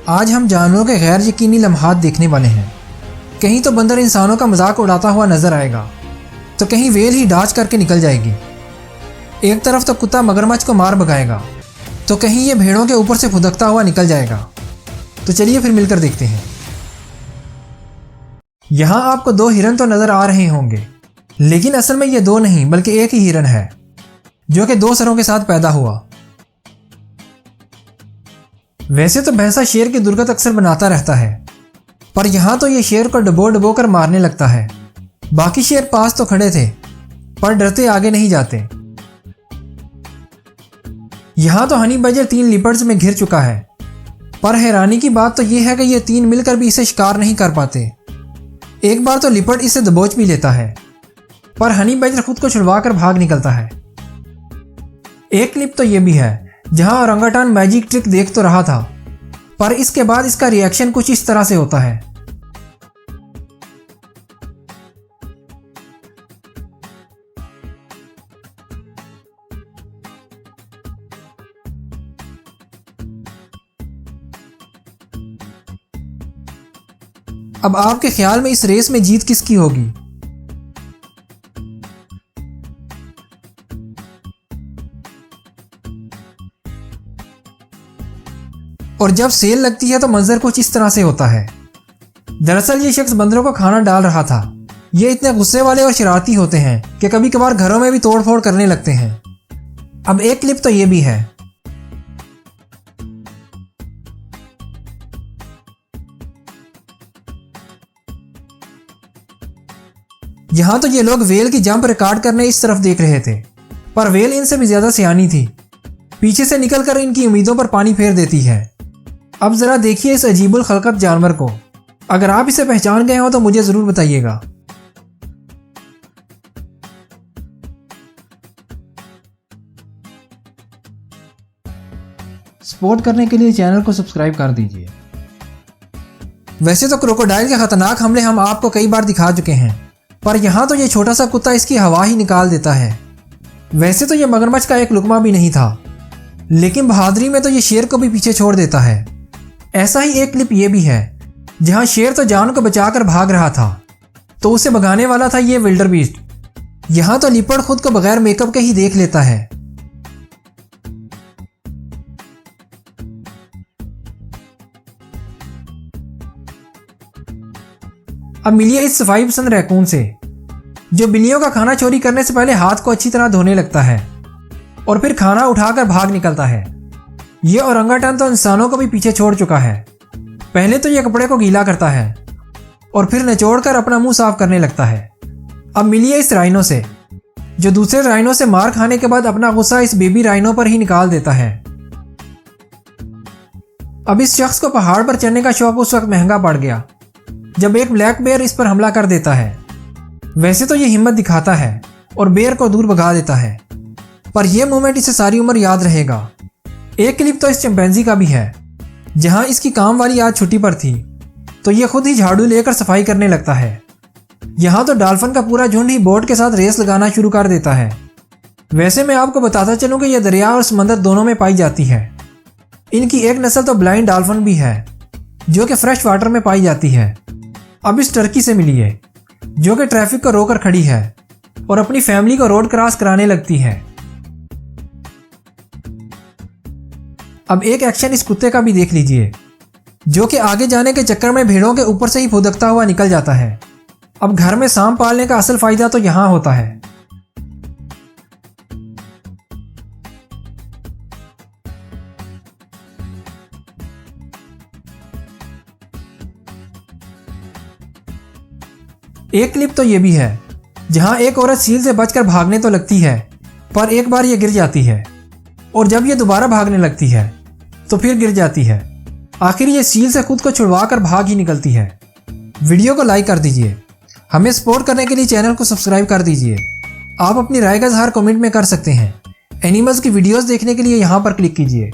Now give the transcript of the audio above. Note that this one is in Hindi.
आज हम जानवरों के गैर यकीनी लम्हात देखने वाले हैं। कहीं तो बंदर इंसानों का मजाक उड़ाता हुआ नजर आएगा, तो कहीं वेल ही डाच करके निकल जाएगी। एक तरफ तो कुत्ता मगरमच्छ को मार भगाएगा, तो कहीं ये भेड़ों के ऊपर से फुदकता हुआ निकल जाएगा। तो चलिए फिर मिलकर देखते हैं। यहाँ आपको दो हिरन तो नजर आ रहे होंगे, लेकिन असल में ये दो नहीं बल्कि एक ही हिरन है, जो कि दो सरों के साथ पैदा हुआ। वैसे तो भैंसा शेर की दुर्गत अक्सर बनाता रहता है, पर यहाँ तो ये शेर को डबो डबो कर मारने लगता है। बाकी शेर पास तो खड़े थे, पर डरते आगे नहीं जाते। यहाँ तो हनी बजर 3 लिपर्ड्स में घिर चुका है, पर हैरानी की बात तो यह है कि ये 3 मिलकर भी इसे शिकार नहीं कर पाते। एक बार तो लिपर्ड इसे दबोच भी लेता है, पर हनी बजर खुद को छुड़वा कर भाग निकलता है। एक क्लिप तो ये भी है जहां ओरंगुटान मैजिक ट्रिक देख तो रहा था, पर इसके बाद इसका रिएक्शन कुछ इस तरह से होता है। अब आपके ख्याल में इस रेस में जीत किसकी होगी? और जब सेल लगती है तो मंजर कुछ इस तरह से होता है। दरअसल ये शख्स बंदरों को खाना डाल रहा था। ये इतने गुस्से वाले और शरारती होते हैं कि कभी कभार घरों में भी तोड़फोड़ करने लगते हैं। अब एक क्लिप तो ये भी है। यहां तो ये लोग वेल की जंप रिकॉर्ड करने इस तरफ देख रहे थे, पर वेल इनसे भी ज्यादा सियानी थी। पीछे से निकलकर इनकी उम्मीदों पर पानी फेर देती है। अब जरा देखिए इस अजीबुल खलकत जानवर को। अगर आप इसे पहचान गए हो तो मुझे जरूर बताइएगा। सपोर्ट करने के लिए चैनल को सब्सक्राइब कर दीजिए। वैसे तो क्रोकोडाइल के खतरनाक हमले हम आपको कई बार दिखा चुके हैं, पर यहां तो ये छोटा सा कुत्ता इसकी हवा ही निकाल देता है। वैसे तो ये मगरमच्छ का एक लुकमा भी नहीं था, लेकिन बहादुरी में तो ये शेर को भी पीछे छोड़ देता है। ऐसा ही एक क्लिप ये भी है जहां शेर तो जान को बचाकर भाग रहा था, तो उसे भगाने वाला था ये विल्डरबीस्ट। यहां तो लिपर्ड खुद को बगैर मेकअप के ही देख लेता है। अब मिलिए इस सफाई पसंद रैकून से, जो बिल्लियों का खाना चोरी करने से पहले हाथ को अच्छी तरह धोने लगता है और फिर खाना उठाकर भाग निकलता है। ये ओरंगुटान तो इंसानों को भी पीछे छोड़ चुका है। पहले तो ये कपड़े को गीला करता है और फिर निचोड़कर अपना मुंह साफ करने लगता है। अब मिलिए इस राइनो से, जो दूसरे राइनो से मार खाने के बाद अपना गुस्सा इस बेबी राइनो पर ही निकाल देता है। अब इस शख्स को पहाड़ पर चढ़ने का शौक उस वक्त महंगा पड़ गया जब एक ब्लैक बेयर इस पर हमला कर देता है। वैसे तो ये हिम्मत दिखाता है और बेयर को दूर भगा देता है, पर यह मोमेंट इसे सारी उम्र याद रहेगा। एक क्लिप तो इस चिंपैंजी का भी है जहां इसकी काम वाली आज छुट्टी पर थी, तो ये खुद ही झाड़ू लेकर सफाई करने लगता है। यहां तो डॉल्फिन का पूरा झुंड ही बोट के साथ रेस लगाना शुरू कर देता है। वैसे मैं आपको बताता चलूं कि यह दरिया और समंदर दोनों में पाई जाती है। इनकी एक नस्ल तो ब्लाइंड डॉल्फिन भी है, जो कि फ्रेश वाटर में पाई जाती है। अब इस टर्की से मिलिए, जो कि ट्रैफिक को रोककर खड़ी है और अपनी फैमिली को रोड क्रॉस कराने लगती है। अब एक एक्शन इस कुत्ते का भी देख लीजिए, जो कि आगे जाने के चक्कर में भेड़ों के ऊपर से ही फुदकता हुआ निकल जाता है। अब घर में सांप पालने का असल फायदा तो यहां होता है। एक क्लिप तो ये भी है जहां एक औरत सील से बचकर भागने तो लगती है, पर एक बार ये गिर जाती है और जब ये दोबारा भागने लगती है तो फिर गिर जाती है। आखिर ये सील से खुद को छुड़वा कर भाग ही निकलती है। वीडियो को लाइक कर दीजिए। हमें सपोर्ट करने के लिए चैनल को सब्सक्राइब कर दीजिए। आप अपनी राय का इज़हार कमेंट में कर सकते हैं। एनिमल्स की वीडियोस देखने के लिए यहाँ पर क्लिक कीजिए।